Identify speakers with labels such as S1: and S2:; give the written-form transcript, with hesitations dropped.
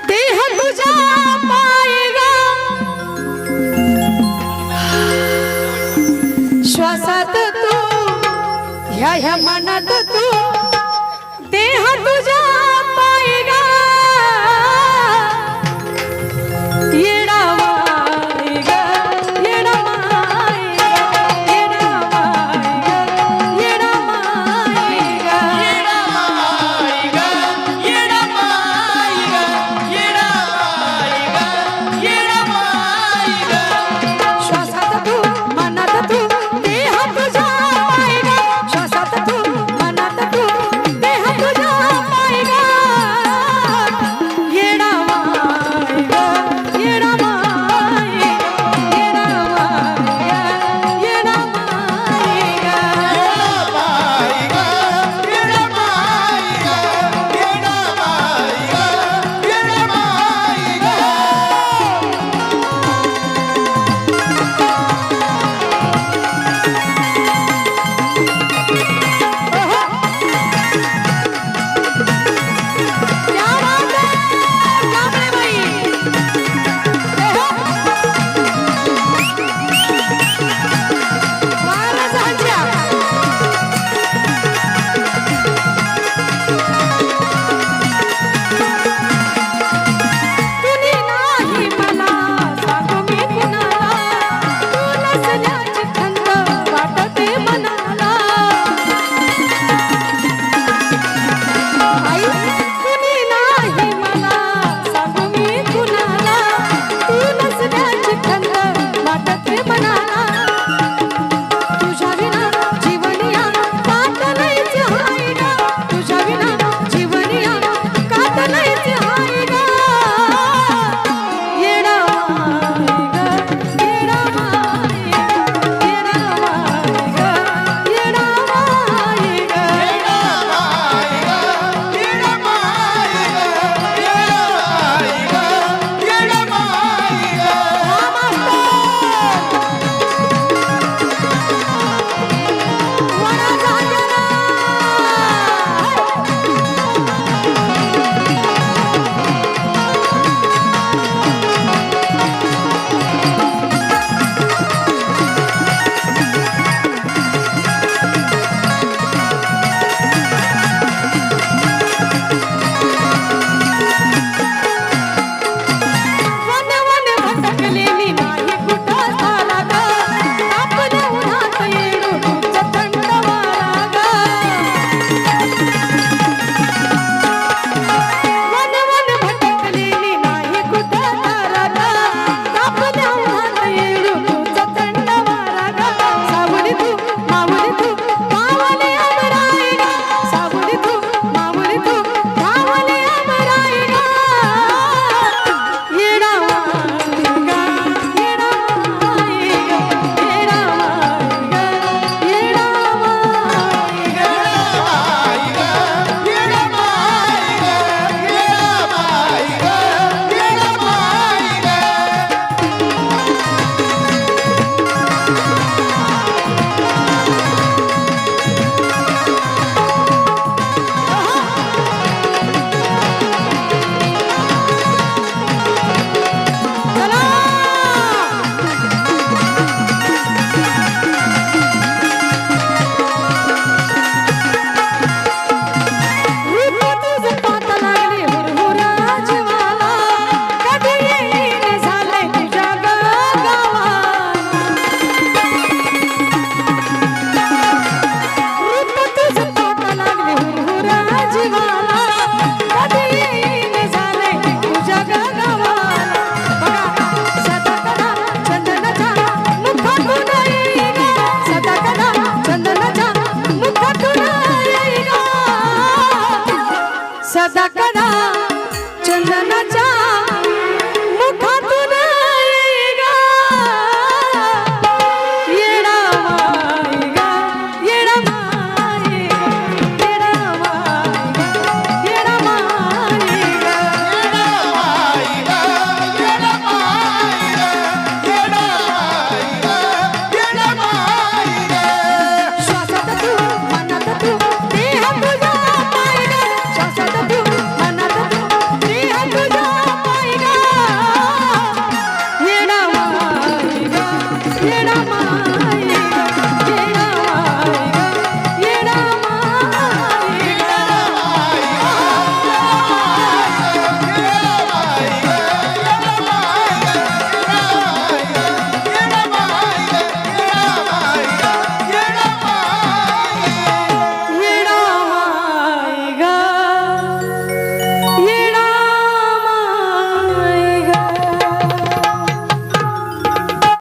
S1: देह तुझ्या पायी ग श्वासात तू ह्या मनात तू देह तुझ्या पायी ग येडावाई ग येडावाई ग येडावाई ग येडावाई ग
S2: येडामाई ग येडामाई ग येडामाई ग
S1: श्वासात तू मनात तू देह तुझ्या पायी ग श्वासात तू मनात तू देह तुझ्या पायी ग येडावाई ग येडावाई येडावाई ग येडावाई ग
S2: येडामाई ग येडामाई ग येडामाई ग
S1: क्या बात है कांबळे बाई महाराज हांच्या कुणी नाही मला सांगू मी कुणाला तू नसल्याची खंत वाटते मनाला आई कुणी नाही मला सांगू मी कुणाला तू नसल्याची खंत वाटते मनाला तुझ्या विना जीवनिया कात नाहीच हाय ग तुझ्या विना जीवनिया कात नाहीच हाय ग येडावाई ग येडावाई ग येडावाई ग येडावाई ग
S2: येडामाई ग येडामाई ग येडामाई ग
S1: हा मास्तर वडा झालेला वन वन भटकलेली नाही कुठं झाला ग आपल्या उन्हात येडू तुझं थंडवारा ग वन वन भटकलेली नाही कुठं झाला ग आपल्या उन्हात येडू तुझं थंडवारा ग सावली तू मावली तू मावली अमराई ग सावली तू मावली तू मावली अमराई ग येडावाई ग येडावाई ग येडावाई ग येडावाई ग
S2: येडामाई ग येडामाई ग येडामाई ग येडामाई ग
S1: चला रूप तुझं पाहता लागली हुरहुरा जीवाला कधी येईन झालंय तुझ्या गावाला रूप तुझं पाहता लागली हुरहुरा जीवाला कधी येईन झालंय तुझ्या गावाला बघा सदा कदा चंदनाच्या मुखातून येई ग सदा कदा चंदनाच्या मुखातून येई ग सदा कदा